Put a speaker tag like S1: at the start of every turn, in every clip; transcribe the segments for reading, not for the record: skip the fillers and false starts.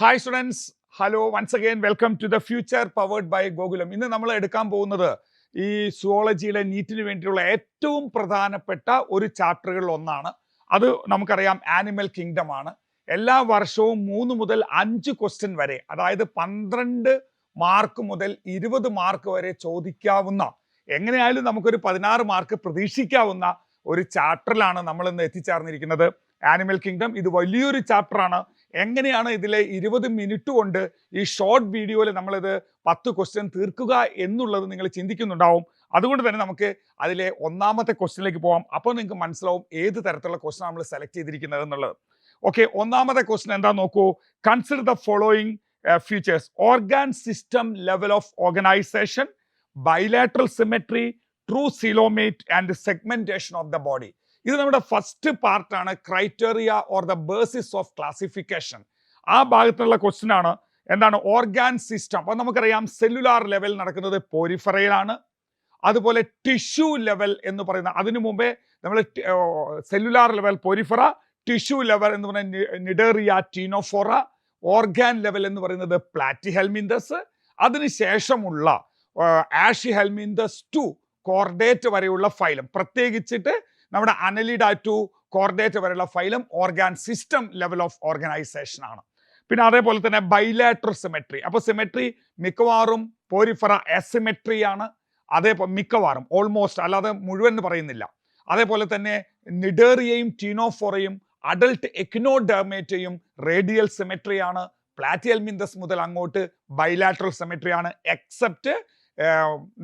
S1: Hi students, hello once again, welcome to the future powered by Gokulam. ഇന്ന് നമ്മൾ എടുക്കാൻ പോകുന്നത് ഈ സുവോളജിയിലെ നീറ്റിന് വേണ്ടിയുള്ള ഏറ്റവും പ്രധാനപ്പെട്ട ഒരു ചാപ്റ്ററുകളിൽ ഒന്നാണ്. അത് നമുക്കറിയാം ആനിമൽ കിങ്ഡം ആണ്. എല്ലാ വർഷവും 3 മുതൽ 5 ക്വസ്റ്റ്യൻ വരെ, അതായത് 12 മാർക്ക് മുതൽ 20 മാർക്ക് വരെ ചോദിക്കാവുന്ന, എങ്ങനെയായാലും നമുക്കൊരു 16 മാർക്ക് പ്രതീക്ഷിക്കാവുന്ന ഒരു ചാപ്റ്ററിലാണ് നമ്മൾ ഇന്ന് എത്തിച്ചേർന്നിരിക്കുന്നത്. ആനിമൽ കിങ്ഡം ഇത് വലിയൊരു ചാപ്റ്ററാണ്. എങ്ങനെയാണ് ഇതിലെ 20 മിനിറ്റ് കൊണ്ട് ഈ ഷോർട്ട് വീഡിയോയിൽ നമ്മളിത് 10 ക്വസ്റ്റ്യൻ തീർക്കുക എന്നുള്ളത് നിങ്ങൾ ചിന്തിക്കുന്നുണ്ടാവും. അതുകൊണ്ട് തന്നെ നമുക്ക് അതിലെ ഒന്നാമത്തെ ക്വസ്റ്റ്യനിലേക്ക് പോകാം. അപ്പോൾ നിങ്ങൾക്ക് മനസ്സിലാവും ഏത് തരത്തിലുള്ള ക്വസ്റ്റ്യൻ നമ്മൾ സെലക്ട് ചെയ്തിരിക്കുന്നത് എന്നുള്ളത്. ഓക്കെ, ഒന്നാമത്തെ ക്വസ്റ്റ്യൻ എന്താ നോക്കൂ. Consider the following features: organ system level of organisation, bilateral symmetry, true coelomate and segmentation of the body. ഇത് നമ്മുടെ ഫസ്റ്റ് പാർട്ടാണ്, criteria or the basis of classification. ആ ഭാഗത്തുള്ള ക്വസ്റ്റ്യൻ ആണ്. എന്താണ് ഓർഗാൻ സിസ്റ്റം? അപ്പൊ നമുക്കറിയാം സെല്ലുലാർ ലെവൽ നടക്കുന്നത് പോരിഫറയിലാണ്. അതുപോലെ ടിഷ്യൂ ലെവൽ എന്ന് പറയുന്ന, അതിനു മുമ്പേ നമ്മൾ സെല്ലുലാർ ലെവൽ പോരിഫറ, ടിഷ്യൂ ലെവൽ എന്ന് പറയുന്നത് നിഡേറിയ ടീനോഫോറ, ഓർഗാൻ ലെവൽ എന്ന് പറയുന്നത് പ്ലാറ്റിഹെൽമിന്തസ്, അതിനുശേഷമുള്ള ആഷിഹെൽമിന്തസ് ടു കോർഡേറ്റ് വരെയുള്ള ഫൈലം, പ്രത്യേകിച്ചിട്ട് നമ്മുടെ അനലിഡ ടു കോർഡേറ്റ് വരെയുള്ള phylum organ system level of organisation ആണ്. പിന്നെ അതേപോലെ തന്നെ ബൈലാറ്ററൽ സിമെട്രി. അപ്പോൾ സിമെട്രി മിക്കവാറും പോരിഫറ അസിമെട്രി ആണ്. അതേപോലെ മിക്കവാറും, ഓൾമോസ്റ്റ്, അല്ലാതെ മുഴുവൻ പറയുന്നില്ല. അതേപോലെ തന്നെ നിഡേറിയയും ടീനോഫോറയും അഡൽട്ട് എക്നോഡെർമേറ്റയും റേഡിയൽ സിമെട്രി ആണ്. പ്ലാറ്റിഹെൽമിന്തസ് മുതൽ അങ്ങോട്ട് ബൈലാറ്ററൽ സിമെട്രി ആണ്, എക്സെപ്റ്റ്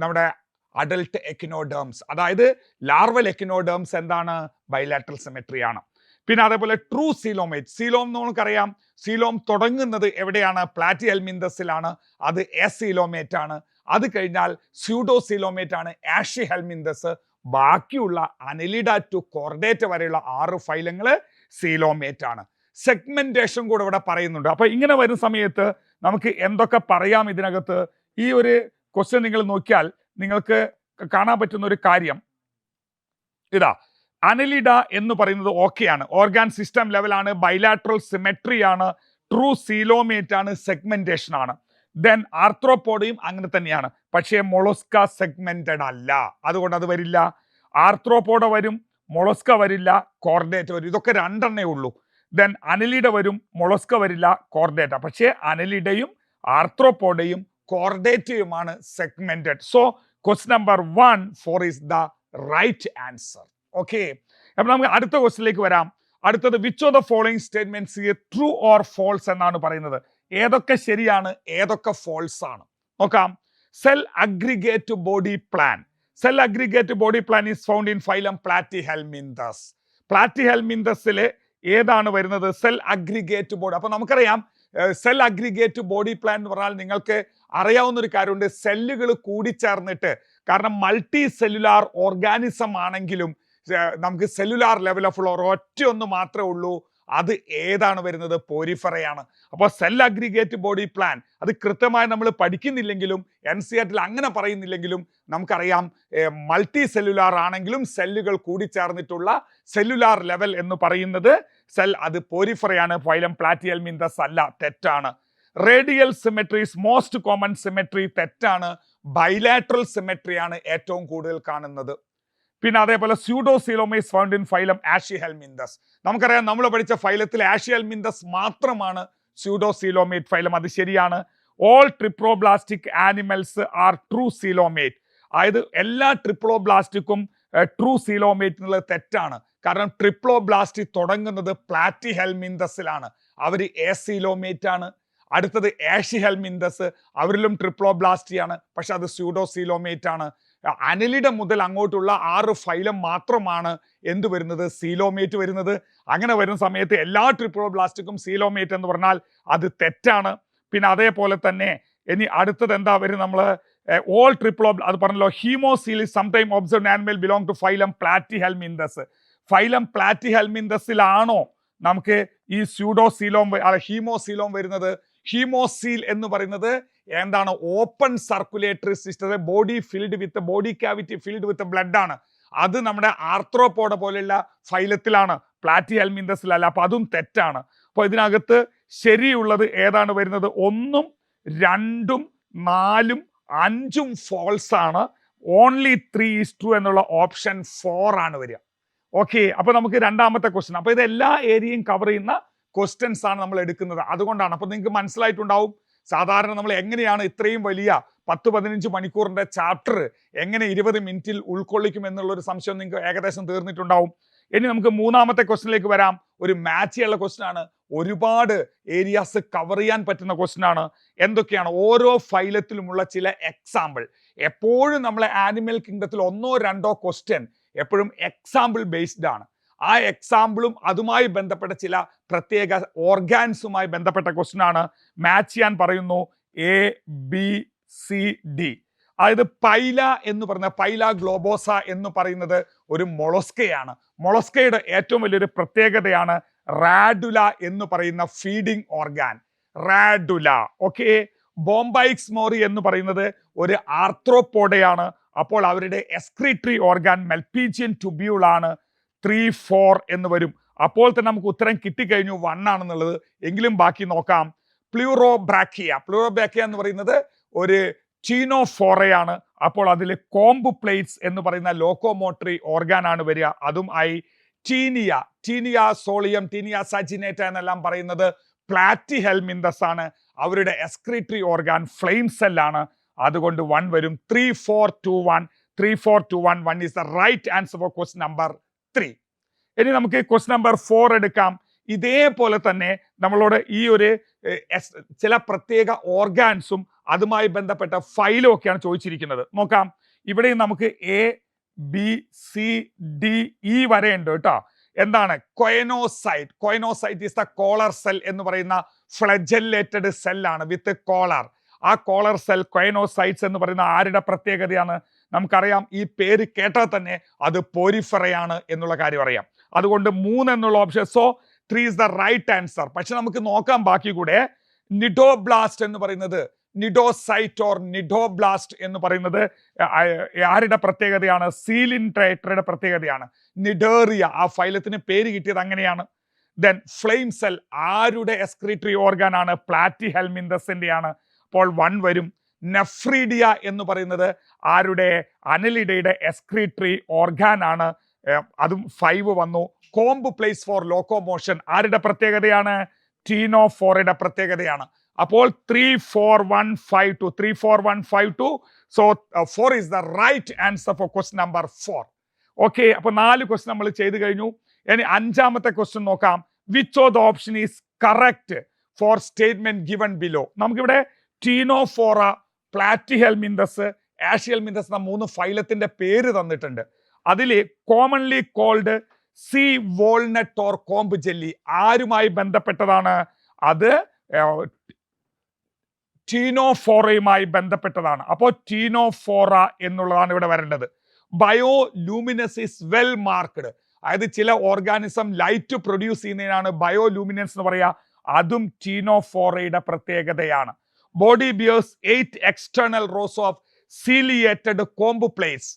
S1: നമ്മുടെ അഡൽട്ട് എക്കിനോഡേംസ്, അതായത് ലാർവൽ എക്കിനോഡേംസ് എന്താണ്, ബൈലാറ്ററൽ സിമെട്രി ആണ്. പിന്നെ അതേപോലെ ട്രൂ സീലോമേറ്റ്. സീലോം നമുക്കറിയാം, സീലോം തുടങ്ങുന്നത് എവിടെയാണ്? പ്ലാറ്റിഹെൽമിന്തസിലാണ്. അത് എസീലോമേറ്റ് ആണ്. അത് കഴിഞ്ഞാൽ സ്യൂഡോ സീലോമേറ്റ് ആണ് ആഷിഹെൽമിന്തസ്. ബാക്കിയുള്ള അനലിഡ ടു കോർഡേറ്റ് വരെയുള്ള 6 ഫൈലങ്ങൾ സീലോമേറ്റ് ആണ്. സെഗ്മെന്റേഷൻ കൂടെ ഇവിടെ പറയുന്നുണ്ട്. അപ്പൊ ഇങ്ങനെ വരുന്ന സമയത്ത് നമുക്ക് എന്തൊക്കെ പറയാം ഇതിനകത്ത്? ഈ ഒരു ക്വസ്റ്റ്യൻ നിങ്ങൾ നോക്കിയാൽ നിങ്ങൾക്ക് കാണാൻ പറ്റുന്ന ഒരു കാര്യം ഇതാ. അനലിഡ എന്ന് പറയുന്നത് ഓക്കെയാണ്, ഓർഗാൻ സിസ്റ്റം ലെവലാണ്, ബൈലാറ്ററൽ സിമെട്രി ആണ്, ട്രൂ സീലോമേറ്റ് ആണ്, സെഗ്മെന്റേഷൻ ആണ്. ദെൻ ആർത്രോപോഡയും അങ്ങനെ തന്നെയാണ്. പക്ഷേ മൊളസ്ക സെഗ്മെന്റഡ് അല്ല, അതുകൊണ്ട് അത് വരില്ല. ആർത്രോപോഡ വരും, മൊളസ്ക വരില്ല, കോർഡേറ്റ് വരും. ഇതൊക്കെ 2 ഉള്ളൂ. ദെൻ അനലിഡ വരും, മൊളസ്ക വരില്ല, കോർഡേറ്റ. പക്ഷേ അനലിഡയും ആർത്രോപോഡയും കോർഡേറ്റയുമാണ് segmented. So question number 1 4 is the right answer. Okay, അപ്പൊ നമുക്ക് അടുത്ത ക്വസ്റ്റ്യനിലേക്ക് വരാം. അടുത്തത് which of the following statements true or false എന്നാണ് പറയുന്നത്. ഏതൊക്കെ ശരിയാണ്, ഏതൊക്കെ ഫോൾസ് ആണ് നോക്കാം. Cell aggregate body plan. Cell aggregate body plan is found in phylum Platyhelminthes. പ്ലാറ്റിഹെൽമിന്തസിലെ ഏതാണ് വരുന്നത്? Cell aggregate body. അപ്പൊ നമുക്കറിയാം സെൽ അഗ്രിഗേറ്റ് ബോഡി പ്ലാൻ എന്ന് പറഞ്ഞാൽ നിങ്ങൾക്ക് അറിയാവുന്ന ഒരു കാര്യമുണ്ട്, സെല്ലുകൾ കൂടിച്ചേർന്നിട്ട്, കാരണം മൾട്ടി സെല്ലുലാർ ഓർഗാനിസം ആണെങ്കിലും നമുക്ക് സെല്ലുലാർ ലെവൽ ഓഫ് ഒറ്റ ഒന്ന് മാത്രമേ ഉള്ളൂ. അത് ഏതാണ് വരുന്നത്? പോരിഫറയാണ്. അപ്പോൾ സെൽ അഗ്രിഗേറ്റ് ബോഡി പ്ലാൻ അത് കൃത്യമായി നമ്മൾ പഠിക്കുന്നില്ലെങ്കിലും NCERT അങ്ങനെ പറയുന്നില്ലെങ്കിലും നമുക്കറിയാം മൾട്ടി സെല്ലുലാർ ആണെങ്കിലും സെല്ലുകൾ കൂടിച്ചേർന്നിട്ടുള്ള സെല്ലുലാർ ലെവൽ എന്ന് പറയുന്നത് അത് പോരിഫറയാണ്, ഫൈലം പ്ലാറ്റിഹെൽമിന്തസ് അല്ല, തെറ്റാണ്. Radial symmetry is most common symmetry, തെറ്റാണ്. ബൈലാറ്ററൽ സിമെട്രി ആണ് ഏറ്റവും കൂടുതൽ കാണുന്നത്. പിന്നെ അതേപോലെ സ്യൂഡോ സീലോമേസ് ഫൗണ്ട് ഇൻ ഫൈലം ആഷിഹെൽമിന്തസ്. നമുക്കറിയാം നമ്മൾ പഠിച്ച ഫൈലത്തിൽ ആഷിഹെൽമിന്തസ് മാത്രമാണ് സ്യൂഡോ സീലോമേറ്റ് ഫൈലം, അത് ശരിയാണ്. All triploblastic animals are true coelomate. അതായത് എല്ലാ ട്രിപ്ലോബ്ലാസ്റ്റിക്കും ട്രൂ സീലോമേറ്റ് എന്നുള്ളത് തെറ്റാണ്. കാരണം ട്രിപ്ലോബ്ലാസ്റ്റ് തുടങ്ങുന്നത് പ്ലാറ്റിഹെൽമിന്തസിലാണ്, അവർ എസീലോമേറ്റ് ആണ്. അടുത്തത് ആഷിഹെൽമിന്തസ്, അവരിലും ട്രിപ്ലോബ്ലാസ്റ്റിയാണ്, പക്ഷെ അത് സ്യൂഡോ സീലോമേറ്റ് ആണ്. അനലിഡ മുതൽ അങ്ങോട്ടുള്ള 6 ഫൈലം മാത്രമാണ് എന്ത് വരുന്നത്? സീലോമേറ്റ് വരുന്നത്. അങ്ങനെ വരുന്ന സമയത്ത് എല്ലാ ട്രിപ്ലോബ്ലാസ്റ്റിക്കും സീലോമേറ്റ് എന്ന് പറഞ്ഞാൽ അത് തെറ്റാണ്. പിന്നെ അതേപോലെ തന്നെ ഇനി അടുത്തത് എന്താ വരും? നമ്മൾ ഓൾ അത് പറഞ്ഞല്ലോ. Haemocoel is sometime observed animal belong to phylum Platyhelminthes. ഫൈലം പ്ലാറ്റിഹെൽമിന്തസിലാണോ നമുക്ക് ഈ സ്യൂഡോ സീലോം ഹീമോസീലോം വരുന്നത്? ഹീമോസീൽ എന്ന് പറയുന്നത് എന്താണ്? Open circulatory system, body filled with body cavity filled with blood ആണ്. അത് നമ്മുടെ ആർത്രോപോഡ പോലെയുള്ള ഫൈലത്തിലാണ്, പ്ലാറ്റിഹെൽമിന്തസിലല്ല. അപ്പൊ അതും തെറ്റാണ്. അപ്പോൾ ഇതിനകത്ത് ശരിയുള്ളത് ഏതാണ് വരുന്നത്? 1, 2, 4, 5 ഫാൾസ് ആണ്. ഓൺലി 3 is true എന്നുള്ള ഓപ്ഷൻ 4 ആണ് വരിക. ഓക്കെ, അപ്പൊ നമുക്ക് രണ്ടാമത്തെ ക്വസ്റ്റ്യൻ. അപ്പൊ ഇത് എല്ലാ ഏരിയയും കവർ ചെയ്യുന്ന ക്വസ്റ്റ്യൻസ് ആണ് നമ്മൾ എടുക്കുന്നത്. അതുകൊണ്ടാണ്. അപ്പൊ നിങ്ങൾക്ക് മനസ്സിലായിട്ടുണ്ടാവും സാധാരണ നമ്മൾ എങ്ങനെയാണ് ഇത്രയും വലിയ 10-15 മണിക്കൂറിന്റെ ചാപ്റ്റർ എങ്ങനെ 20 മിനിറ്റിൽ ഉൾക്കൊള്ളിക്കും എന്നുള്ളൊരു സംശയം നിങ്ങൾക്ക് ഏകദേശം തീർന്നിട്ടുണ്ടാവും. ഇനി നമുക്ക് മൂന്നാമത്തെ ക്വസ്റ്റ്യനിലേക്ക് വരാം. ഒരു മാച്ച് ചെയ്യാനുള്ള ക്വസ്റ്റ്യൻ ആണ്. ഒരുപാട് ഏരിയാസ് കവർ ചെയ്യാൻ പറ്റുന്ന ക്വസ്റ്റ്യൻ ആണ്. എന്തൊക്കെയാണ്? ഓരോ ഫൈലത്തിലുമുള്ള ചില എക്സാമ്പിൾ. എപ്പോഴും നമ്മളെ ആനിമൽ കിങ്ഡത്തിൽ 1-2 ക്വസ്റ്റ്യൻ എപ്പോഴും എക്സാമ്പിൾ ബേസ്ഡ് ആണ്. ആ എക്സാമ്പിളും അതുമായി ബന്ധപ്പെട്ട ചില പ്രത്യേക ഓർഗാൻസുമായി ബന്ധപ്പെട്ട ക്വസ്റ്റ്യൻ ആണ്. മാച്ച് ചെയ്യാൻ പറയുന്നു ABCD. അതായത് പൈല എന്ന് പറയുന്ന പൈല ഗ്ലോബോസ എന്ന് പറയുന്നത് ഒരു മൊളസ്കയാണ്. മൊളസ്കയുടെ ഏറ്റവും വലിയൊരു പ്രത്യേകതയാണ് റാഡുല എന്ന് പറയുന്ന ഫീഡിംഗ് ഓർഗാൻ. റാഡുല. ഓക്കെ. ബോംബൈക്സ് മോറി എന്ന് പറയുന്നത് ഒരു ആർത്രോപോഡയാണ്. അപ്പോൾ അവരുടെ എക്സ്ക്രീറ്ററി ഓർഗാൻ മെൽപീജിയൻ ട്യൂബ്യൂൾ ആണ്. 3, 4 എന്ന് വരും. അപ്പോൾ തന്നെ നമുക്ക് ഉത്തരം കിട്ടിക്കഴിഞ്ഞു 1 ആണെന്നുള്ളത്. എങ്കിലും ബാക്കി നോക്കാം. പ്ലൂറോബ്രാക്കിയ. പ്ലൂറോബ്രാക്കിയ എന്ന് പറയുന്നത് ഒരു ചീനോഫോറയാണ്. അപ്പോൾ അതിൽ കോംബ് പ്ലേറ്റ്സ് എന്ന് പറയുന്ന ലോക്കോമോട്ടറി ഓർഗാൻ ആണ് വരിക. അതും ആയി. ടീനിയ സോളിയം, ടീനിയ സജിനേറ്റ എന്നെല്ലാം പറയുന്നത് പ്ലാറ്റി ഹെൽമിന്തസ് ആണ്. അവരുടെ എക്സ്ക്രീറ്ററി ഓർഗാൻ ഫ്ലെയിം സെല്ലാണ്. അതുകൊണ്ട് 1 വരും. 3, 4, 2, 1. 3, 4, 2, 1. 1 is the right answer for question number 3. ഇനി നമുക്ക് ക്വസ്റ്റ്യൻ നമ്പർ 4 എടുക്കാം. ഇതേപോലെ തന്നെ നമ്മളോട് ഈ ഒരു ചില പ്രത്യേക ഓർഗാൻസും അതുമായി ബന്ധപ്പെട്ട ഫൈലും ഒക്കെയാണ് ചോദിച്ചിരിക്കുന്നത്. നോക്കാം. ഇവിടെ നമുക്ക് ABCDE വരെ ഉണ്ട് കേട്ടോ. എന്താണ്? കൊയനോസൈറ്റ്. കൊയനോസൈറ്റ് ഈസ് ദ കോളർ സെൽ എന്ന് പറയുന്ന ഫ്ലജല്ലേറ്റഡ് സെല്ലാണ് വിത്ത് കോളർ. ആ കോളർ സെൽ കൊയനോസൈറ്റ്സ് എന്ന് പറയുന്ന ആരുടെ പ്രത്യേകതയാണ്? നമുക്കറിയാം. ഈ പേര് കേട്ടാൽ തന്നെ അത് പോരിഫെറയാണ് എന്നുള്ള കാര്യം അറിയാം. അതുകൊണ്ട് 3 എന്നുള്ള option. So 3 is the right answer. പക്ഷെ നമുക്ക് നോക്കാം ബാക്കി കൂടെ. നിഡോബ്ലാസ്റ്റ് എന്ന് പറയുന്നത്, നിഡോസൈറ്റ് ഓർ നിഡോബ്ലാസ്റ്റ് എന്ന് പറയുന്നത് ആരുടെ പ്രത്യേകതയാണ്? സീലിൻട്രേറ്ററുടെ പ്രത്യേകതയാണ്. നിഡേറിയ. ആ ഫൈലത്തിന് പേര് കിട്ടിയത് അങ്ങനെയാണ്. ദെൻ ഫ്ലെയിം സെൽ ആരുടെ എക്സ്ക്രീറ്ററി ഓർഗാൻ ആണ്? പ്ലാറ്റി ഹെൽമിന്തസിന്റെ ആണ്. അപ്പോൾ 1 വരും. നെഫ്രീഡിയ എന്ന് പറയുന്നത് ആരുടെ? അനലിഡയുടെ എക്സ്ക്രീറ്ററി ഓർഗാൻ ആണ്. അതും 5 വന്നു. കോംബ് പ്ലേസ് ഫോർ ലോക്കോമോഷൻ ആരുടെ പ്രത്യേകതയാണ്? ടീനോഫോറയുടെ പ്രത്യേകതയാണ്. അപ്പോൾ 3, 4, 1, 5, 2. 3, 4, 1, 5, 2. So 4 is the right answer for question number 4. Okay, അപ്പൊ 4 ക്വസ്റ്റ്യൻ നമ്മൾ ചെയ്തു കഴിഞ്ഞു. ഇനി 5ാമത്തെ ക്വസ്റ്റ്യൻ നോക്കാം. Which of the option is correct for statement given below? നമുക്കിവിടെ ടീനോഫോറ, പ്ലാറ്റി ഹെൽമിന്തസ്, ആഷിയൽമിന്തസ് എന്ന 3 ഫൈലത്തിന്റെ പേര് തന്നിട്ടുണ്ട്. അതിൽ commonly called sea walnut or comb jelly ആരുമായി ബന്ധപ്പെട്ടതാണ്? അത് ടീനോഫോറയുമായി ബന്ധപ്പെട്ടതാണ്. അപ്പോൾ ടീനോഫോറ എന്നുള്ളതാണ് ഇവിടെ വരേണ്ടത്. Bio luminous is well marked. അതായത് ചില ഓർഗാനിസം ലൈറ്റ് പ്രൊഡ്യൂസ് ചെയ്യുന്നതിനാണ് ബയോ ലൂമിനൻസ് എന്ന് പറയുക. അതും ടീനോഫോറയുടെ പ്രത്യേകതയാണ്. Body bears 8 external rose of ciliated comb plates.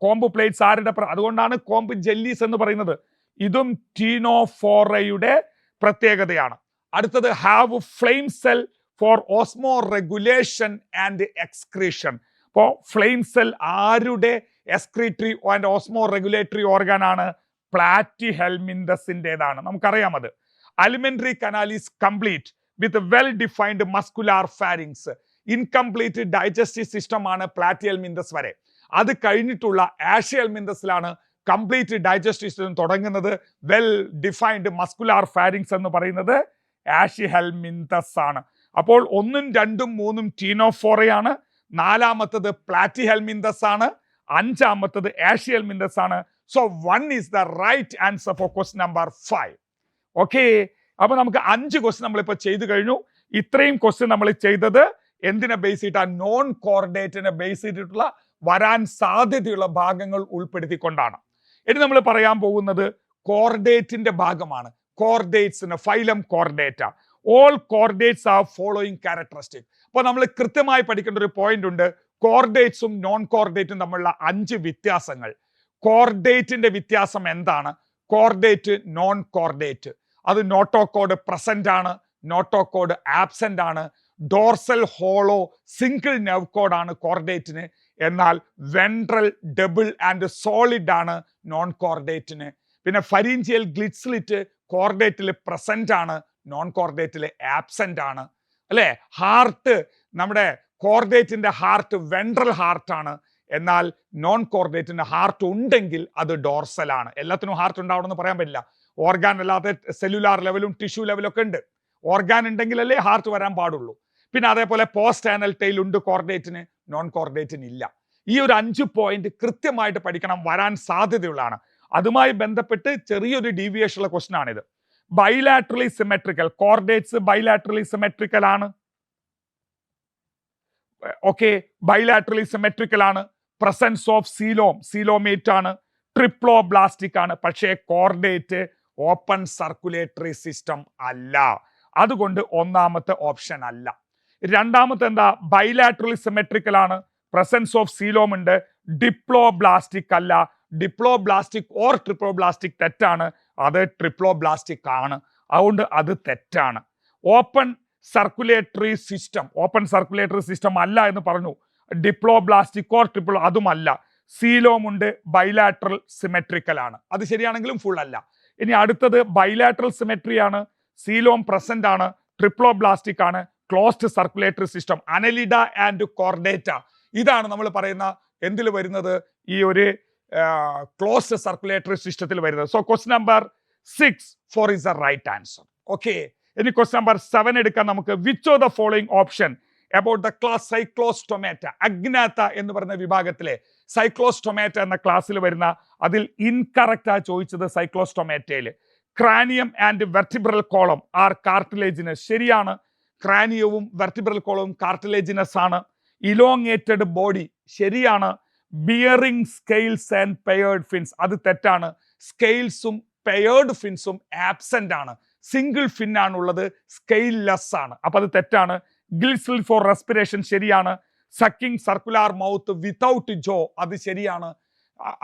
S1: Comb plates ആരുടെ? അതുകൊണ്ടാണ് കോംബ് ജെല്ലീസ് എന്ന് പറയുന്നത്. ഇതും ടീനോഫോറയുടെ പ്രത്യേകതയാണ്. അടുത്തത് have flame cell for osmoregulation and excretion. അപ്പോൾ ഫ്ലെയിം സെൽ ആരുടെ excretory and osmoregulatory organ ആണ്? പ്ലാറ്റി ഹെൽമിന്തസിൻ്റെതാണ്. നമുക്കറിയാം അത്. Alimentary canal is complete with well defined muscular pharynx. Incomplete digestive system ആണ് പ്ലാറ്റി ഹെൽമിന്തസ് വരെ. അത് കഴിഞ്ഞിട്ടുള്ള ആഷി ഹെൽമിന്തസിലാണ് കംപ്ലീറ്റ് ഡൈജസ്റ്റീവ് സിസ്റ്റം തുടങ്ങുന്നത്. വെൽ ഡിഫൈൻഡ് മസ്കുലാർ ഫാരിങ്സ് എന്ന് പറയുന്നത് ആഷി ഹെൽമിന്തസ് ആണ്. അപ്പോൾ 1, 2, 3 ടീനോഫോറയാണ്. 4ാമത്തത് പ്ലാറ്റി ഹെൽമിന്തസ് ആണ്. 5ാമത്തത് ആഷി ഹെൽമിന്തസ് ആണ്. So 1 is the right answer for question number 5. Okay, അപ്പൊ നമുക്ക് 5 ക്വസ്റ്റ്യൻ നമ്മളിപ്പോൾ ചെയ്തു കഴിഞ്ഞു. ഇത്രയും ക്വസ്റ്റ്യൻ നമ്മൾ ചെയ്തത് എന്തിനെ ബേസ് ചെയ്തിട്ടാണ്? നോൺ കോർഡിനേറ്റിനെ ബേസ് ചെയ്തിട്ടുള്ള വരാൻ സാധ്യതയുള്ള ഭാഗങ്ങൾ ഉൾപ്പെടുത്തിക്കൊണ്ടാണ്. ഇനി നമ്മൾ പറയാൻ പോകുന്നത് കോർഡിനേറ്റിന്റെ ഭാഗമാണ്. കോർഡിനേറ്റ്സിന് ഫൈലം കോർഡിനേറ്റ. All chordates are following characteristic. അപ്പോൾ നമ്മൾ കൃത്യമായി പഠിക്കേണ്ട ഒരു പോയിന്റ് ഉണ്ട്. കോർഡിനേറ്റ്സും നോൺ കോർഡിനേറ്റും തമ്മിലുള്ള 5 വ്യത്യാസങ്ങൾ. കോർഡിനേറ്റിന്റെ വ്യത്യാസം എന്താണ്? Coordinate, non coordinate. അത് നോട്ടോകോഡ് പ്രസന്റ് ആണ്. നോട്ടോകോഡ് ആബ്സെന്റ് ആണ്. Dorsal hollow single nerve code ആണ് കോർഡേറ്റിന്. എന്നാൽ വെൻട്രൽ ഡബിൾ ആൻഡ് സോളിഡ് ആണ് നോൺ കോർഡേറ്റിന്. പിന്നെ ഫരീഞ്ചിയൽ ഗ്ലിറ്റ്സ്ലിറ്റ് കോർഡേറ്റിൽ പ്രസന്റ് ആണ്, നോൺ കോർഡേറ്റിൽ ആബ്സെന്റ് ആണ്. അല്ലെ, ഹാർട്ട് നമ്മുടെ കോർഡേറ്റിന്റെ ഹാർട്ട് വെൻട്രൽ ഹാർട്ടാണ്. എന്നാൽ നോൺ കോർഡേറ്റിന്റെ ഹാർട്ട് ഉണ്ടെങ്കിൽ അത് ഡോർസൽ ആണ്. എല്ലാത്തിനും ഹാർട്ട് ഉണ്ടാവണമെന്ന് പറയാൻ പറ്റില്ല. ഓർഗാൻ അല്ലാതെ സെല്ലുലാർ ലെവലും ടിഷ്യൂ ലെവലും ഒക്കെ ഉണ്ട്. ഓർഗാൻ ഉണ്ടെങ്കിലല്ലേ ഹാർട്ട് വരാൻ പാടുള്ളൂ. പിന്നെ അതേപോലെ പോസ്റ്റ് ആനൽ ടെയിൽ ഉണ്ട് കോർഡേറ്റിന്, നോൺ കോർഡേറ്റിന് ഇല്ല. ഈ ഒരു 5 പോയിന്റ് കൃത്യമായിട്ട് പഠിക്കണം, വരാൻ സാധ്യതയുള്ളതാണ്. അതുമായി ബന്ധപ്പെട്ട് ചെറിയൊരു ഡീവിയേഷൻ ഉള്ള ക്വസ്റ്റൻ ആണിത്. Bilaterally symmetrical chordates bilaterally symmetrical ആണ്. ഓക്കെ, ബൈലാറ്ററലി സിമെട്രിക്കൽ ആണ്. പ്രസൻസ് ഓഫ് സീലോമേറ്റ് ആണ്. ട്രിപ്ലോബ്ലാസ്റ്റിക് ആണ്. പക്ഷേ കോർഡേറ്റ് ഓപ്പൺ സർക്കുലേറ്ററി സിസ്റ്റം അല്ല. അതുകൊണ്ട് ഒന്നാമത്തെ ഓപ്ഷൻ അല്ല. രണ്ടാമത്തെ എന്താ, ബൈലാറ്ററലി സിമെട്രിക്കൽ ആണ്. പ്രസൻസ് ഓഫ് സീലോം ഉണ്ട്. ഡിപ്ലോബ്ലാസ്റ്റിക് അല്ല. ഡിപ്ലോബ്ലാസ്റ്റിക് ഓർ ട്രിപ്ലോബ്ലാസ്റ്റിക് തെറ്റാണ്. അത് ട്രിപ്ലോബ്ലാസ്റ്റിക് ആണ്. അതുകൊണ്ട് അത് തെറ്റാണ്. ഓപ്പൺ സർക്കുലേറ്ററി സിസ്റ്റം അല്ല എന്ന് പറഞ്ഞു. ഡിപ്ലോബ്ലാസ്റ്റിക് ഓർ ട്രിപ്ലോ അതുമല്ല. സീലോം ഉണ്ട്, ബൈലാറ്ററൽ സിമെട്രിക്കൽ ആണ്. അത് ശരിയാണെങ്കിലും ഫുൾ അല്ല. ഇനി അടുത്തത് ബൈലാറ്ററൽ സിമെട്രി ആണ്, സീലോം പ്രസന്റ് ആണ്, ട്രിപ്ലോബ്ലാസ്റ്റിക് ആണ്, closed circulatory system, annelida and Chordata. ഇതാണ് നമ്മൾ പറയുന്ന എന്തിൽ വരുന്നത്, ഈ ഒരു ക്ലോസ്ഡ് സർക്കുലേറ്ററി സിസ്റ്റത്തിൽ വരുന്നത്. So question number 6 4 is the right answer. Okay, ഇനി ക്വസ്റ്റ്യൻ നമ്പർ 7 എടുക്കാം നമുക്ക്. Which of the following option about the class Cyclostomata, അഗ്നാത്ത എന്ന് പറയുന്ന വിഭാഗത്തിലെ സൈക്ലോസ്റ്റൊമാറ്റ എന്ന ക്ലാസ്സിൽ വരുന്ന അതിൽ ഇൻകറക്റ്റ് ആ ചോദിച്ചത്. സൈക്ലോസ്റ്റൊമാറ്റയിൽ cranium and vertebral column are cartilaginous. ശരിയാണ്, ക്രാനിയവും വെർട്ടിബ്രൽ കോളവും കാർട്ടിലേജിനസ് ആണ്. ഇലോങ്ങേറ്റഡ് ബോഡി ശരിയാണ്. Bearing scales and paired fins അത് തെറ്റാണ്. സ്കെയിൽസും പെയർഡ് ഫിൻസും ആബ്സെന്റ് ആണ്. സിംഗിൾ ഫിൻ ആണുള്ളത്, സ്കെയിൽ ലെസ് ആണ്. അപ്പൊ അത് തെറ്റാണ്. ഗിൽസിൽ ഫോർ റെസ്പിറേഷൻ ശരിയാണ്. Sucking circular mouth without jaw അത് ശരിയാണ്.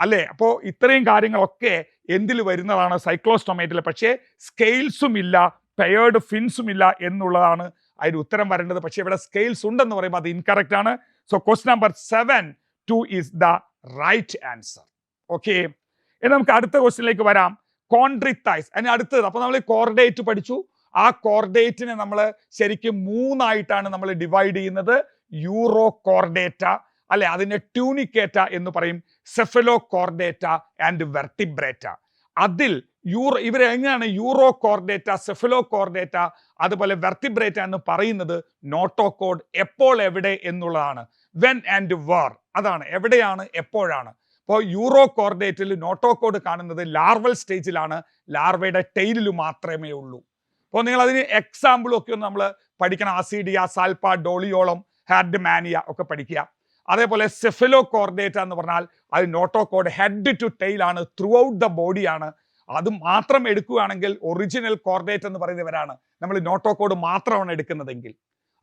S1: അല്ലേ, അപ്പോൾ ഇത്രയും കാര്യങ്ങളൊക്കെ എന്തിൽ വരുന്നതാണ്, സൈക്ലോസ്റ്റൊമേറ്റിൽ. പക്ഷേ സ്കെയിൽസും ഇല്ല, പെയർഡ് ഫിൻസും ഇല്ല എന്നുള്ളതാണ് അതിന് ഉത്തരം വരേണ്ടത്. പക്ഷേ ഇവിടെ സ്കെയിൽസ് ഉണ്ടെന്ന് പറയുമ്പോൾ അത് ഇൻകറക്റ്റ് ആണ്. So question number 7 2 is the right answer. Okay, ഇനി നമുക്ക് അടുത്ത ക്വസ്റ്റ്യനിലേക്ക് വരാം. കോൺട്രിത്തൈസ് അതിന് അടുത്തത്. അപ്പൊ നമ്മൾ കോർഡേറ്റ് പഠിച്ചു. ആ കോർഡേറ്റിനെ നമ്മൾ ശരിക്കും 3 ആയിട്ടാണ് നമ്മൾ ഡിവൈഡ് ചെയ്യുന്നത്. യൂറോ കോർഡേറ്റ അല്ലെ, അതിനെ ട്യൂണിക്കേറ്റ എന്ന് പറയും, സെഫലോ കോർഡേറ്റ ആൻഡ് വെർട്ടിബ്രേറ്റ. അതിൽ ഇവരെങ്ങനെയാണ് യൂറോ കോർഡേറ്റ, സെഫലോ കോർഡേറ്റ, അതുപോലെ വെർട്ടിബ്രേറ്റ എന്ന് പറയുന്നത് നോട്ടോകോഡ് എപ്പോൾ എവിടെ എന്നുള്ളതാണ്. വെൻ ആൻഡ് വേർ, അതാണ് എവിടെയാണ് എപ്പോഴാണ്. അപ്പോൾ യൂറോ കോർഡേറ്റിൽ നോട്ടോകോഡ് കാണുന്നത് ലാർവൽ സ്റ്റേജിലാണ്, ലാർവയുടെ ടെയിലിൽ മാത്രമേ ഉള്ളൂ. അപ്പോൾ നിങ്ങൾ അതിന് എക്സാമ്പിളും ഒക്കെ ഒന്ന് നമ്മൾ പഠിക്കണം. അസീഡിയ, സാൽപ്പ, ഡോളിയോളം, ഹാർഡ്മാനിയ ഒക്കെ പഠിക്കുക. അതേപോലെ സെഫലോ കോർഡേറ്റ എന്ന് പറഞ്ഞാൽ അത് നോട്ടോകോഡ് ഹെഡ് ടു ടെയിൽ ആണ്, ത്രൂ ഔട്ട് ദ ബോഡിയാണ്. അത് മാത്രം എടുക്കുകയാണെങ്കിൽ ഒറിജിനൽ കോർഡേറ്റ് എന്ന് പറയുന്നവരാണ്. നമ്മൾ നോട്ടോകോഡ് മാത്രമാണ് എടുക്കുന്നതെങ്കിൽ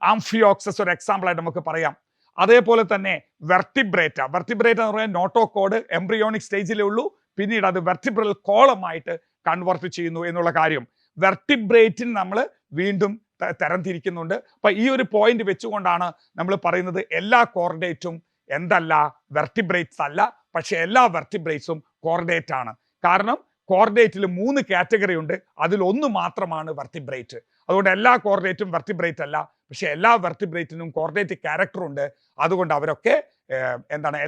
S1: ആംഫിയോക്സസ് ഒരു എക്സാമ്പിൾ ആയിട്ട് നമുക്ക് പറയാം. അതേപോലെ തന്നെ വെർട്ടിബ്രേറ്റ എന്ന് പറയുന്നത് നോട്ടോകോഡ് എംബ്രിയോണിക് സ്റ്റേജിലേ ഉള്ളൂ, പിന്നീട് അത് വെർട്ടിബ്രൽ കോളമായിട്ട് കൺവേർട്ട് ചെയ്യുന്നു എന്നുള്ള കാര്യം. വെർട്ടിബ്രേറ്റിന് നമ്മൾ വീണ്ടും തരംതിരിക്കുന്നുണ്ട്. അപ്പൊ ഈ ഒരു പോയിന്റ് വെച്ചുകൊണ്ടാണ് നമ്മൾ പറയുന്നത് എല്ലാ കോർഡേറ്റും എന്തല്ല, വെർട്ടിബ്രേറ്റ്സ് അല്ല. പക്ഷെ എല്ലാ വെർട്ടിബ്രേറ്റ്സും കോർഡേറ്റ് ആണ്. കാരണം കോർഡേറ്റിൽ 3 കാറ്റഗറി ഉണ്ട്, അതിൽ ഒന്ന് മാത്രമാണ് വെർട്ടിബ്രേറ്റ്. അതുകൊണ്ട് എല്ലാ കോർഡേറ്റും വെർട്ടിബ്രേറ്റ് അല്ല, പക്ഷെ എല്ലാ വെർട്ടിബ്രേറ്റിനും കോർഡേറ്റ് ക്യാരക്ടർ ഉണ്ട്. അതുകൊണ്ട് അവരൊക്കെ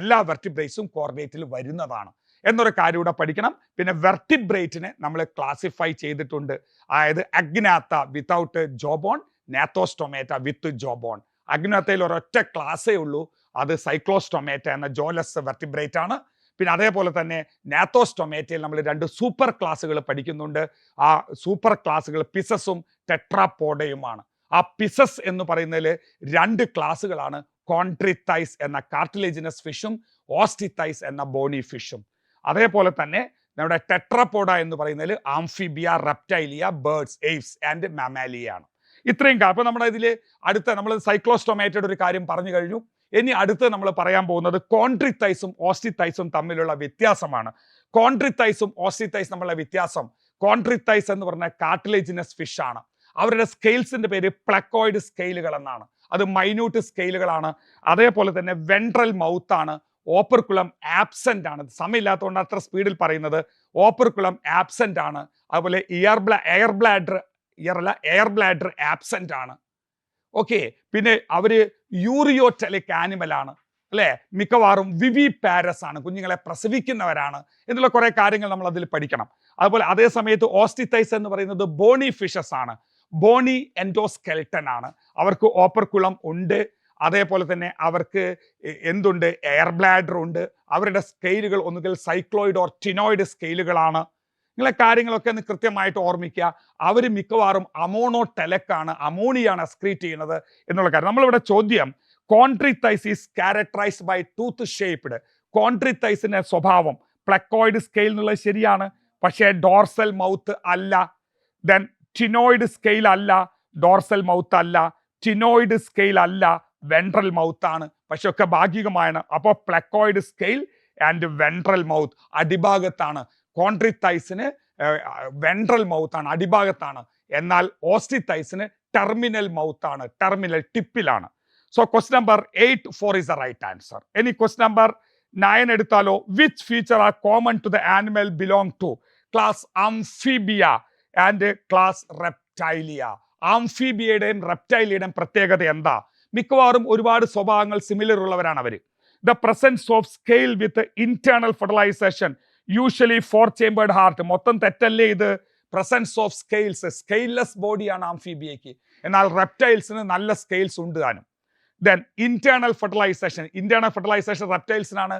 S1: എല്ലാ വെർട്ടിബ്രേറ്റ്സും കോർഡേറ്റിൽ വരുന്നതാണ് എന്നൊരു കാര്യം കൂടെ പഠിക്കണം. പിന്നെ വെർട്ടിബ്രേറ്റിനെ നമ്മൾ ക്ലാസിഫൈ ചെയ്തിട്ടുണ്ട്. അതായത് അഗ്നാത്ത വിത്തൗട്ട് ജോബോൺ, നാത്തോസ്റ്റൊമേറ്റ വിത്ത് ജോബോൺ. അഗ്നാത്തയിൽ ഒരൊറ്റ ക്ലാസ്സേ ഉള്ളൂ, അത് സൈക്ലോസ്റ്റൊമേറ്റ എന്ന ജോലസ് വെർട്ടിബ്രേറ്റ് ആണ്. പിന്നെ അതേപോലെ തന്നെ നാത്തോസ്റ്റൊമേറ്റയിൽ നമ്മൾ 2 സൂപ്പർ ക്ലാസ്സുകൾ പഠിക്കുന്നുണ്ട്. ആ സൂപ്പർ ക്ലാസ്സുകൾ പിസസും ടെട്രാപോഡയുമാണ്. ആ പിസസ് എന്ന് പറയുന്നതിൽ 2 ക്ലാസ്സുകളാണ്, കോൺട്രിത്തൈസ് എന്ന കാർട്ടിലേജിനസ് ഫിഷും ഓസ്റ്റിത്തൈസ് എന്ന ബോണി ഫിഷും. അതേപോലെ തന്നെ നമ്മുടെ ടെട്രാപോഡ എന്ന് പറയുന്നതിൽ ആംഫിബിയ, റെപ്റ്റൈലിയ, ബേർഡ്സ്, എയ്വ്സ് ആൻഡ് മാമാലിയ ആണ്. ഇത്രയും അപ്പൊ നമ്മുടെ ഇതിൽ അടുത്ത നമ്മൾ സൈക്ലോസ്റ്റൊമേറ്റയുടെ ഒരു കാര്യം പറഞ്ഞു കഴിഞ്ഞു. ഇനി അടുത്ത് നമ്മൾ പറയാൻ പോകുന്നത് കോൺട്രിത്തൈസും ഓസ്റ്റിത്തൈസും തമ്മിലുള്ള വ്യത്യാസമാണ്. കോൺട്രിത്തൈസും ഓസ്റ്റിത്തൈസും തമ്മിലുള്ള വ്യത്യാസം, കോൺട്രിത്തൈസ് എന്ന് പറഞ്ഞാൽ കാർട്ടിലേജിനസ് ഫിഷ് ആണ്. അവരുടെ സ്കെയിൽസിന്റെ പേര് പ്ലക്കോയിഡ് സ്കെയിലുകൾ എന്നാണ്. അത് മൈന്യൂട്ട് സ്കെയിലുകളാണ്. അതേപോലെ തന്നെ വെൻട്രൽ മൗത്ത് ആണ്. ഓപ്പർക്കുലം ആബ്സെന്റ് ആണ്. സമയമില്ലാത്തതുകൊണ്ട് അത്ര സ്പീഡിൽ പറയുന്നത്. ഓപ്പർക്കുലം ആബ്സെന്റ് ആണ്. അതുപോലെ എയർ ബ്ലാഡർ ആബ്സെന്റ് ആണ്. ഓക്കെ, പിന്നെ അവര് യൂറിയോടെലിക് ആനിമൽ ആണ് അല്ലെ, മിക്കവാറും വിവി പാരസ് ആണ്, കുഞ്ഞുങ്ങളെ പ്രസവിക്കുന്നവരാണ് എന്നുള്ള കുറെ കാര്യങ്ങൾ നമ്മൾ അതിൽ പഠിക്കണം. അതുപോലെ അതേ സമയത്ത് ഓസ്റ്റിത്തൈസ് എന്ന് പറയുന്നത് ബോണി ഫിഷസ് ആണ്. ബോണി എൻഡോസ്കെൽട്ടൻ ആണ്. അവർക്ക് ഓപ്പർക്കുളം ഉണ്ട്. അതേപോലെ തന്നെ അവർക്ക് എന്തുണ്ട്, എയർ ബ്ലാഡർ ഉണ്ട്. അവരുടെ സ്കെയിലുകൾ ഒന്നുകിൽ സൈക്ലോയിഡ് ഓർ ടിനോയിഡ് സ്കെയിലുകളാണ്. നിങ്ങളെ കാര്യങ്ങളൊക്കെ ഒന്ന് കൃത്യമായിട്ട് ഓർമ്മിക്കുക. അവർ മിക്കവാറും അമോണോടെലക്കാണ്, അമോണിയാണ് എക്സ്ക്രീറ്റ് ചെയ്യുന്നത് എന്നുള്ള കാര്യം. നമ്മളിവിടെ ചോദ്യം Chondrichthyes is characterised by tooth shaped. കോൺട്രിത്തൈസിന്റെ സ്വഭാവം പ്ലക്കോയിഡ് സ്കെയിൽ എന്നുള്ളത് ശരിയാണ്, പക്ഷേ ഡോർസൽ മൗത്ത് അല്ല. ദെൻ ടിനോയിഡ് സ്കെയിൽ അല്ല, ഡോർസൽ മൗത്ത് അല്ല. ടിനോയിഡ് സ്കെയിൽ അല്ല, വെൻട്രൽ മൗത്ത് ആണ്. പക്ഷെ ഒക്കെ ഭാഗികമാണ്. അപ്പോൾ placoid scale and ventral mouth അടിഭാഗത്താണ്. കോൺട്രിത്തൈസിന് വെൻട്രൽ മൗത്ത് ആണ്, അടിഭാഗത്താണ്. എന്നാൽ ഓസ്റ്റിത്തൈസിന് ടെർമിനൽ മൗത്ത് ആണ്, ടെർമിനൽ ടിപ്പിലാണ്. So question number 8 4 is the right answer. ഇനി ക്വസ്റ്റ്യൻ നമ്പർ 9 എടുത്താലോ. Which feature are common to the animal belong to class Amphibia and class Reptilia? ആംഫീബിയയുടെയും റെപ്റ്റൈലിയുടെയും പ്രത്യേകത എന്താ? മിക്കവാറും ഒരുപാട് സ്വഭാവങ്ങൾ സിമിലർ ഉള്ളവരാണ് അവർ. The presence of scale with internal fertilisation, usually 4 chambered heart. മൊത്തം തെറ്റല്ലേ ഇത്? പ്രസൻസ് ഓഫ് സ്കെയിൽസ്, സ്കെയിൽലെസ് ബോഡിയാണ് ആംഫീബിയയ്ക്ക്. എന്നാൽ റെപ്റ്റൈൽസിന് നല്ല സ്കെയിൽസ് ഉണ്ട് താനും. ദെൻ ഇന്റേണൽ ഫെർട്ടിലൈസേഷൻ റെപ്റ്റൈൽസിനാണ്,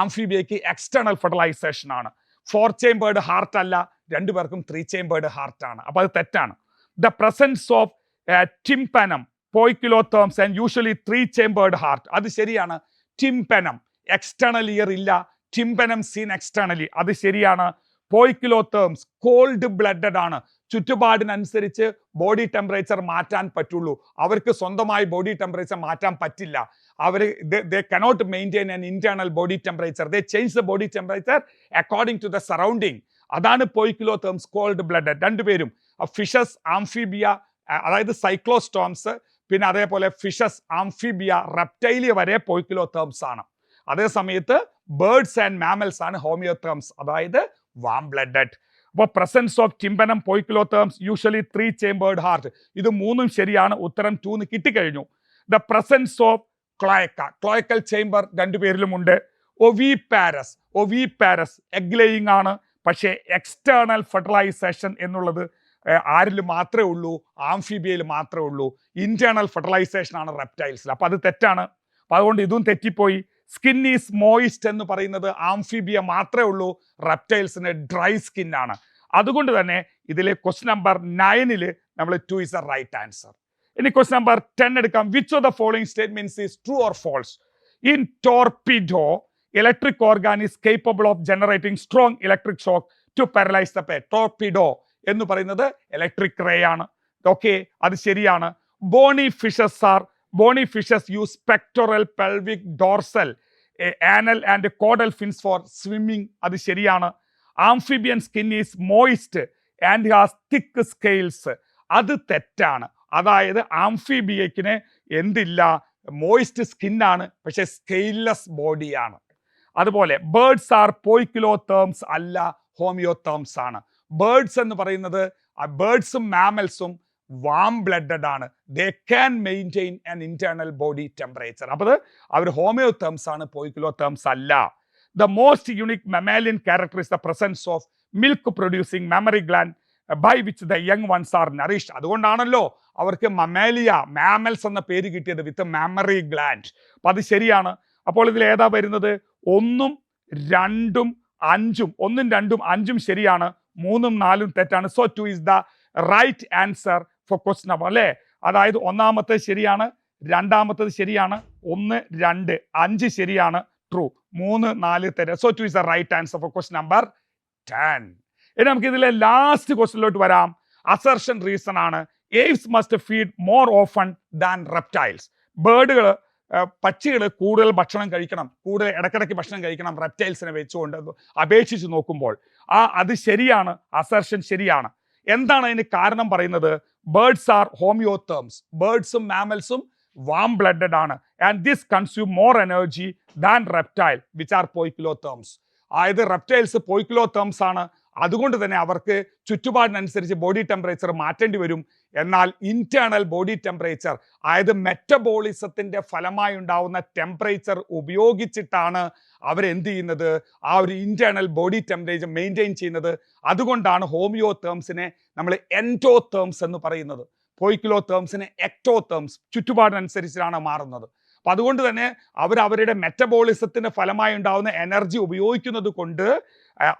S1: ആംഫീബിയയ്ക്ക് എക്സ്റ്റേണൽ ഫെർട്ടിലൈസേഷൻ ആണ്. 4 ചേംബേർഡ് ഹാർട്ട് അല്ല, രണ്ടുപേർക്കും 3 ചേംബേർഡ് ഹാർട്ട് ആണ്. അപ്പൊ അത് തെറ്റാണ്. The presence of tympanum poikilotherms and usually 3 chambered heart, അത് ശരിയാണ്. ടിംപനം എക്സ്റ്റേണൽ ഇയർ ഇല്ല, ടിംപനം സീൻ എക്സ്റ്റേണലി, അത് ശരിയാണ്. പോയ്ക്കിലോതേംസ് കോൾഡ് ബ്ലഡഡ് ആണ്. ചുറ്റുപാടിനനുസരിച്ച് ബോഡി ടെമ്പറേച്ചർ മാറ്റാൻ പറ്റുള്ളൂ. അവർക്ക് സ്വന്തമായി ബോഡി ടെമ്പറേച്ചർ മാറ്റാൻ പറ്റില്ല. അവർ they cannot maintain an internal body temperature. They change the body temperature according to the surrounding. അതാണ് പോയ്ക്കിലോതേംസ് കോൾഡ് ബ്ലഡഡ്. രണ്ടുപേരും ഫിഷസ് ആംഫീബിയ, അതായത് സൈക്ലോസ്റ്റോംസ്, പിന്നെ അതേപോലെ ഫിഷസ് ആംഫീബിയ റെപ്റ്റൈലിയ വരെ പോയ്ക്കിലോതേംസ് ആണ്. അതേ സമയത്ത് ബേർഡ്സ് ആൻഡ് മാമൽസ് ആണ് ഹോമിയോതേംസ്, അതായത് വാം ബ്ലഡഡ്. അപ്പോൾ presence of tympanum poikilotherms usually 3 chambered heart, ഇത് മൂന്നും ശരിയാണ്. ഉത്തരം 2 കിട്ടിക്കഴിഞ്ഞു. The presence of cloacal chamber രണ്ടുപേരിലുമുണ്ട്. ഒവിപാരസ് എഗ് ലേയിങ് ആണ്, പക്ഷേ എക്സ്റ്റേണൽ ഫെർട്ടിലൈസേഷൻ എന്നുള്ളത് ആരിൽ മാത്രമേ ഉള്ളൂ? ആംഫീബിയയിൽ മാത്രമേ ഉള്ളൂ. ഇന്റേണൽ ഫെർട്ടിലൈസേഷൻ ആണ് റെപ്റ്റൈൽസിൽ. അപ്പൊ അത് തെറ്റാണ്. അപ്പൊ അതുകൊണ്ട് ഇതും തെറ്റിപ്പോയി. സ്കിൻ ഈസ് മോയിസ്റ്റ് എന്ന് പറയുന്നത് ആംഫീബിയ മാത്രമേ ഉള്ളൂ, റെപ്റ്റൈൽസിന് ഡ്രൈ സ്കിൻ ആണ്. അതുകൊണ്ട് തന്നെ ഇതിലെ ക്വസ്റ്റ്യൻ നമ്പർ 9 നമ്മൾ 2 is the right answer. ഇനി ക്വസ്റ്റ്യൻ നമ്പർ 10 എടുക്കാം. Which of the following statements is true or false? In torpedo electric organ is capable of generating strong electric shock to paralyse the prey. Torpedo എന്ന് പറയുന്നത് electric ray ആണ്. Okay, അത് ശരിയാണ്. Bony fishes use pectoral, pelvic, dorsal, anal and caudal fins for swimming, അത് ശരിയാണ്. Amphibian skin is moist and has thick scales, അത് തെറ്റാണ്. അതായത് ആംഫിബിയക്കിന് എന്തില്ല? മോയിസ്റ്റ് സ്കിന്നാണ്, പക്ഷെ സ്കെയിൽലെസ് ബോഡിയാണ്. അതുപോലെ ബേർഡ്സ് ആർ പോയ്ക്കിലോതേംസ് അല്ല, ഹോമിയോതേംസ് ആണ്. ബേർഡ്സ് എന്ന് പറയുന്നത് ബേർഡ്സും മാമൽസും വാം ബ്ലഡഡ് ആണ്. They can maintain an internal body temperature. അപ്പോൾ അവർ ഹോമിയോതേംസ് ആണ്, പോയ്ക്കിലോതേംസ് അല്ല. The most unique mammalian character is the presence of milk producing mammary gland by which the young ones are nourished. അതുകൊണ്ടാണല്ലോ അവർക്ക് mammals എന്ന പേര് കിട്ടിയത്, വിത്ത് മെമ്മറി ഗ്ലാൻഡ്. അപ്പൊ അത് ശരിയാണ്. അപ്പോൾ ഇതിൽ ഏതാ വരുന്നത്? 1, 2, 5. 1, 2, 5 ശരിയാണ്, 3, 4 തെറ്റാണ്. So 2 is the right answer for question number, അല്ലേ? അതായത് ഒന്നാമത്തേത് ശരിയാണ്, രണ്ടാമത്തേത് ശരിയാണ്, 1, 2, 5 ശരിയാണ്, ട്രൂ. 3, 4 തെറ്റ്. So 2 is the right answer for question number 10. ഇനി നമുക്ക് ഇതിലെ ലാസ്റ്റ് ക്വസ്റ്റ്യനിലോട്ട് വരാം. അസർഷൻ റീസൺ ആണ്. Aves must feed more often than reptiles. പക്ഷികൾ കൂടുതൽ ഭക്ഷണം കഴിക്കണം, കൂടുതൽ ഇടയ്ക്കിടയ്ക്ക് ഭക്ഷണം കഴിക്കണം റെപ്റ്റൈൽസിനെ വെച്ചുകൊണ്ട് അപേക്ഷിച്ച് നോക്കുമ്പോൾ. അത് ശരിയാണ്, അസർഷൻ ശരിയാണ്. എന്താണ് അതിന് കാരണം പറയുന്നത്? Birds are homeotherms. ബേർഡ്സും മാമൽസും വാം ബ്ലഡഡ് ആണ്. And this consume more energy than reptile which are poikilotherms. അതായത് റെപ്റ്റൈൽസ് പോയിക്കിലോതേംസ് ആണ്. അതുകൊണ്ട് തന്നെ അവർക്ക് ചുറ്റുപാടിനനുസരിച്ച് ബോഡി ടെമ്പറേച്ചർ മാറ്റേണ്ടി വരും. എന്നാൽ ഇന്റേണൽ ബോഡി ടെമ്പറേച്ചർ, അതായത് മെറ്റബോളിസത്തിന്റെ ഫലമായി ഉണ്ടാവുന്ന ടെമ്പറേച്ചർ ഉപയോഗിച്ചിട്ടാണ് അവരെന്ത് ചെയ്യുന്നത്? ആ ഒരു ഇന്റേണൽ ബോഡി ടെമ്പറേച്ചർ മെയിൻറ്റെയിൻ ചെയ്യുന്നത്. അതുകൊണ്ടാണ് ഹോമിയോതേംസിനെ നമ്മൾ എൻഡോതേംസ് എന്ന് പറയുന്നത്. പോയിക്കിലോതേംസിനെ എക്ടോതേംസ്. ചുറ്റുപാടിനനുസരിച്ചാണ് മാറുന്നത്. അപ്പം അതുകൊണ്ട് തന്നെ അവരുടെ മെറ്റബോളിസത്തിന്റെ ഫലമായി ഉണ്ടാകുന്ന എനർജി ഉപയോഗിക്കുന്നത് കൊണ്ട്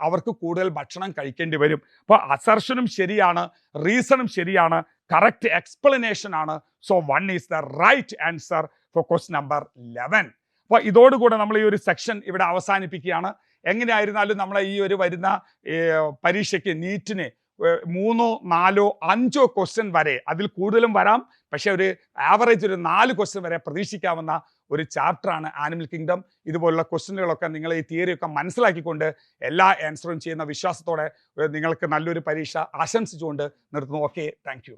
S1: അവർക്ക് കൂടുതൽ ഭക്ഷണം കഴിക്കേണ്ടി വരും. അപ്പോൾ അസർഷനും ശരിയാണ്, റീസണും ശരിയാണ്, കറക്റ്റ് എക്സ്പ്ലനേഷൻ ആണ്. So 1 is the right answer for question number 11. അപ്പോൾ ഇതോടുകൂടെ നമ്മൾ ഈ ഒരു സെക്ഷൻ ഇവിടെ അവസാനിപ്പിക്കുകയാണ്. എങ്ങനെയായിരുന്നാലും നമ്മളെ ഈ ഒരു വരുന്ന പരീക്ഷയ്ക്ക് നീറ്റിന് 3, 4, 5 ക്വസ്റ്റ്യൻ വരെ, അതിൽ കൂടുതലും വരാം, പക്ഷെ ഒരു ആവറേജ് ഒരു 4 ക്വസ്റ്റ്യൻ വരെ പ്രതീക്ഷിക്കാവുന്ന ഒരു ചാപ്റ്ററാണ് ആനിമൽ കിങ്ഡം. ഇതുപോലുള്ള ക്വസ്റ്റ്യനുകളൊക്കെ നിങ്ങൾ ഈ തിയറിയൊക്കെ മനസ്സിലാക്കിക്കൊണ്ട് എല്ലാ ആൻസറും ചെയ്യുന്ന വിശ്വാസത്തോടെ നിങ്ങൾക്ക് നല്ലൊരു പരീക്ഷ ആശംസിച്ചുകൊണ്ട് നിർത്തുന്നു. Okay, thank you.